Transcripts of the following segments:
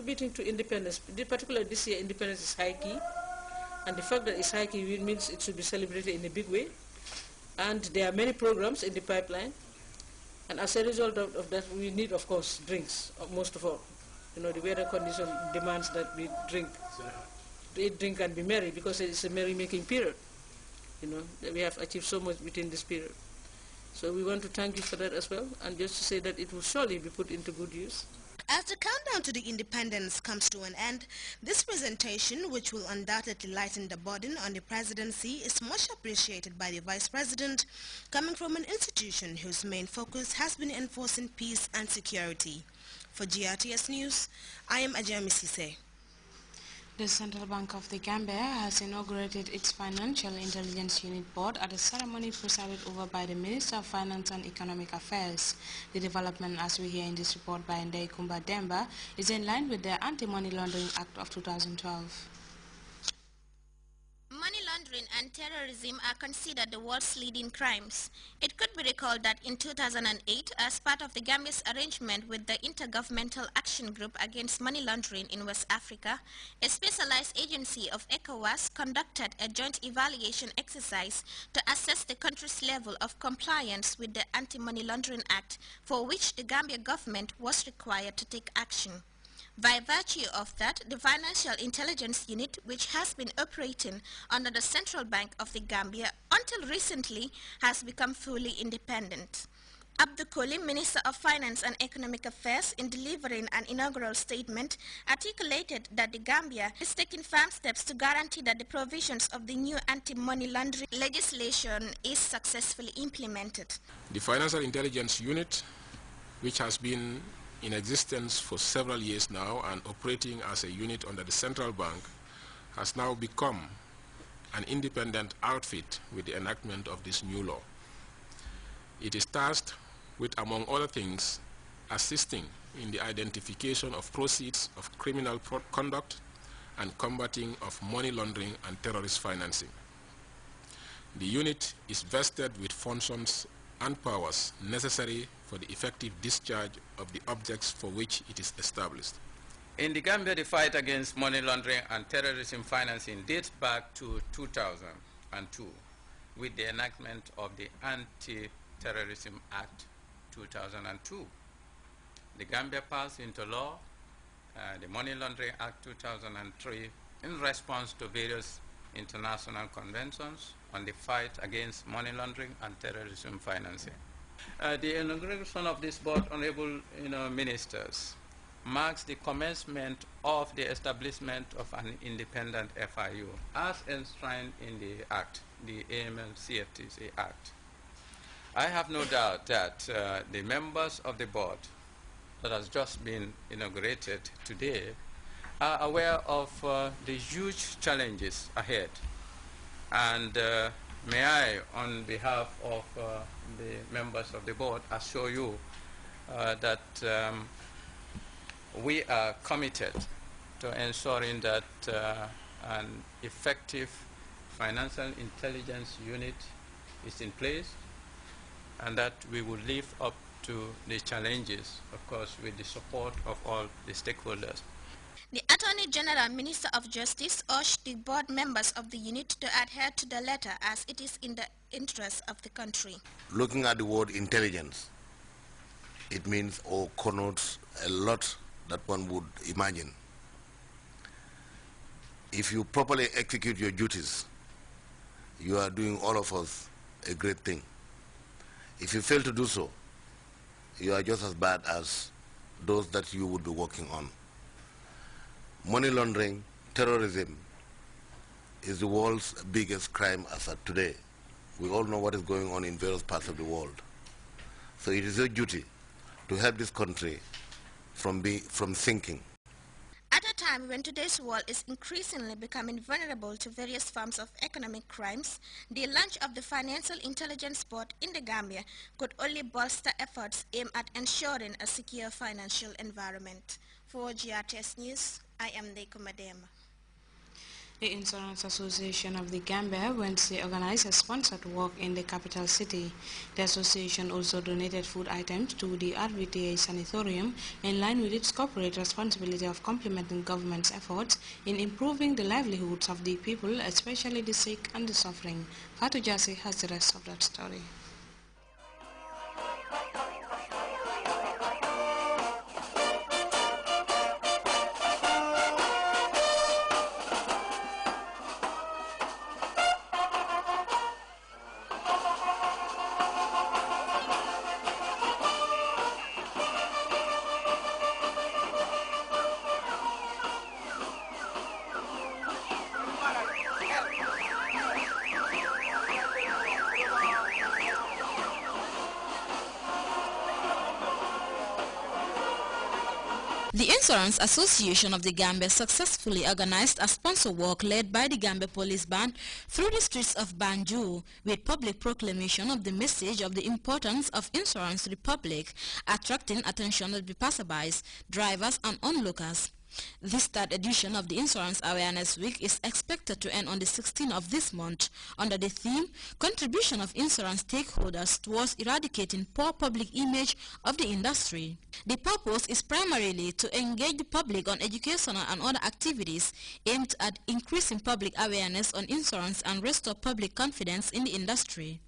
contributing to independence, particularly this year, independence is high key. And the fact that it's high key means it should be celebrated in a big way. And there are many programs in the pipeline. And as a result of that, we need, of course, drinks, most of all. You know, the weather condition demands that we drink. To eat, drink, and be merry, because it's a merry-making period. You know, that we have achieved so much within this period. So we want to thank you for that as well, and just to say that it will surely be put into good use. As the countdown to the independence comes to an end, this presentation, which will undoubtedly lighten the burden on the presidency, is much appreciated by the Vice President, coming from an institution whose main focus has been enforcing peace and security. For GRTS News, I am Ajami Sise. The Central Bank of the Gambia has inaugurated its Financial Intelligence Unit Board at a ceremony presided over by the Minister of Finance and Economic Affairs. The development, as we hear in this report by Ndeye Kumba Demba, is in line with the Anti-Money Laundering Act of 2012. Money laundering and terrorism are considered the world's leading crimes. It could be recalled that in 2008, as part of the Gambia's arrangement with the Intergovernmental Action Group Against Money Laundering in West Africa, a specialized agency of ECOWAS conducted a joint evaluation exercise to assess the country's level of compliance with the Anti-Money Laundering Act, for which the Gambia government was required to take action. By virtue of that, the Financial Intelligence Unit, which has been operating under the Central Bank of the Gambia until recently, has become fully independent. Abdul Kolim, Minister of Finance and Economic Affairs, in delivering an inaugural statement, articulated that the Gambia is taking firm steps to guarantee that the provisions of the new anti-money laundering legislation is successfully implemented. The Financial Intelligence Unit, which has been in existence for several years now and operating as a unit under the Central Bank, has now become an independent outfit with the enactment of this new law. It is tasked with, among other things, assisting in the identification of proceeds of criminal conduct and combating of money laundering and terrorist financing. The unit is vested with functions and powers necessary for the effective discharge of the objects for which it is established. In the Gambia, the fight against money laundering and terrorism financing dates back to 2002 with the enactment of the Anti-Terrorism Act 2002. The Gambia passed into law the Money Laundering Act 2003 in response to various international conventions on the fight against money laundering and terrorism financing. The inauguration of this board, honorable ministers, marks the commencement of the establishment of an independent FIU as enshrined in the Act, the AML-CFTC Act. I have no doubt that the members of the board that has just been inaugurated today are aware of the huge challenges ahead. And may I, on behalf of the members of the board, assure you that we are committed to ensuring that an effective financial intelligence unit is in place, and that we will live up to the challenges, of course, with the support of all the stakeholders. The Attorney General, Minister of Justice, urged the board members of the unit to adhere to the letter as it is in the interest of the country. Looking at the word intelligence, it means or connotes a lot that one would imagine. If you properly execute your duties, you are doing all of us a great thing. If you fail to do so, you are just as bad as those that you would be working on. Money laundering, terrorism is the world's biggest crime as of today. We all know what is going on in various parts of the world. So it is your duty to help this country from sinking. At a time when today's world is increasingly becoming vulnerable to various forms of economic crimes, the launch of the Financial Intelligence Board in the Gambia could only bolster efforts aimed at ensuring a secure financial environment. For GRTS News, I am Ndeye Kumba Demba. The Insurance Association of the Gambia Wednesday organized a sponsored walk in the capital city. The association also donated food items to the RVTA Sanatorium in line with its corporate responsibility of complementing government's efforts in improving the livelihoods of the people, especially the sick and the suffering. Fatu Jassi has the rest of that story. The Insurance Association of the Gambia successfully organized a sponsor walk led by the Gambia Police Band through the streets of Banjul with public proclamation of the message of the importance of insurance to the public, attracting attention of the passerbys, drivers and onlookers. This third edition of the Insurance Awareness Week is expected to end on the 16th of this month under the theme Contribution of Insurance Stakeholders Towards Eradicating Poor Public Image of the Industry. The purpose is primarily to engage the public on educational and other activities aimed at increasing public awareness on insurance and restore public confidence in the industry.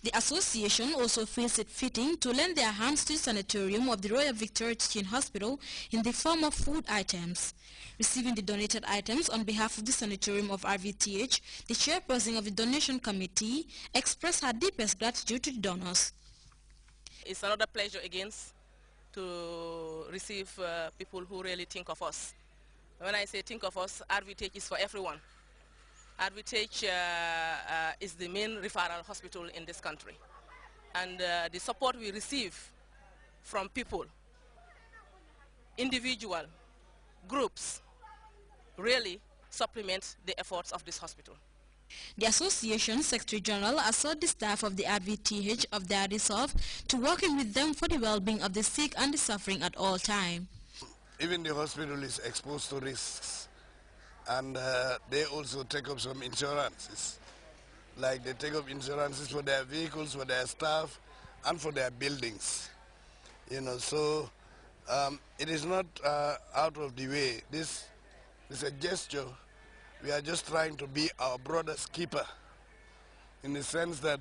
The association also feels it fitting to lend their hands to the sanatorium of the Royal Victoria Teaching Hospital in the form of food items. Receiving the donated items on behalf of the sanatorium of RVTH, the chairperson of the donation committee expressed her deepest gratitude to the donors. It's another pleasure again to receive people who really think of us. When I say think of us, RVTH is for everyone. RVTH is the main referral hospital in this country. And the support we receive from people, individual, groups, really supplement the efforts of this hospital. The Association Secretary General assured the staff of the RVTH of their resolve to working with them for the well-being of the sick and the suffering at all times. Even the hospital is exposed to risks, and they also take up some insurances. Like they take up insurances for their vehicles, for their staff, and for their buildings. You know, so it is not out of the way. This is a gesture. We are just trying to be our brother's keeper, in the sense that,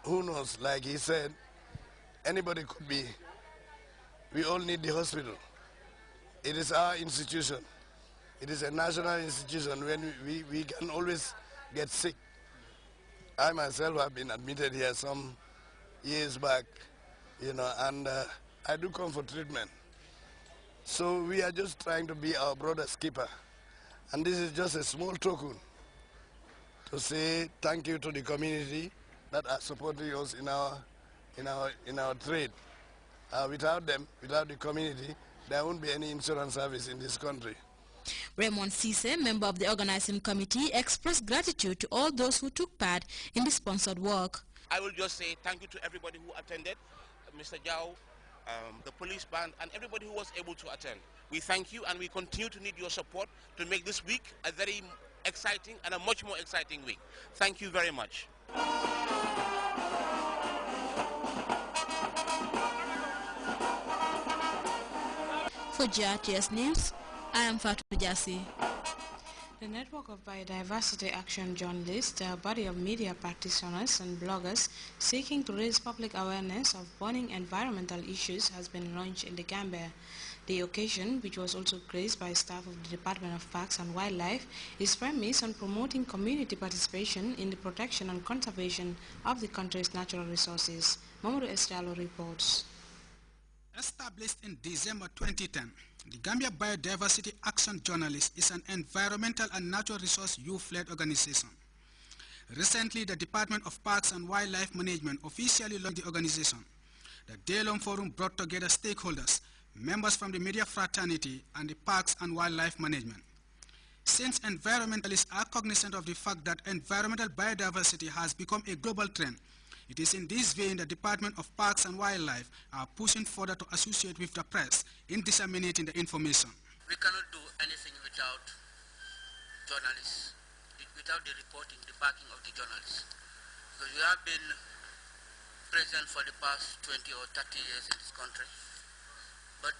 who knows, like he said, anybody could be. We all need the hospital. It is our institution. It is a national institution. When we can always get sick. I myself have been admitted here some years back, you know, and I do come for treatment. So we are just trying to be our brother's keeper. And this is just a small token to say thank you to the community that are supporting us in our trade. Without them, without the community, there won't be any insurance service in this country. Raymond Cisse, member of the organizing committee, expressed gratitude to all those who took part in the sponsored work. I will just say thank you to everybody who attended, Mr. Jao, the police band, and everybody who was able to attend. We thank you, and we continue to need your support to make this week a very exciting and a much more exciting week. Thank you very much. For GRTS News, I am Fatu Jassi. The Network of Biodiversity Action Journalists, a body of media practitioners and bloggers seeking to raise public awareness of burning environmental issues, has been launched in the Gambia. The occasion, which was also graced by staff of the Department of Parks and Wildlife, is premised on promoting community participation in the protection and conservation of the country's natural resources. Mamadou Estialo reports. Established in December 2010, the Gambia Biodiversity Action Journalists is an environmental and natural resource youth-led organization. Recently, the Department of Parks and Wildlife Management officially launched the organization. The day-long forum brought together stakeholders, members from the media fraternity, and the Parks and Wildlife Management. Since environmentalists are cognizant of the fact that environmental biodiversity has become a global trend, it is in this vein the Department of Parks and Wildlife are pushing further to associate with the press in disseminating the information. We cannot do anything without journalists, without the reporting, the backing of the journalists. Because we have been present for the past 20 or 30 years in this country. But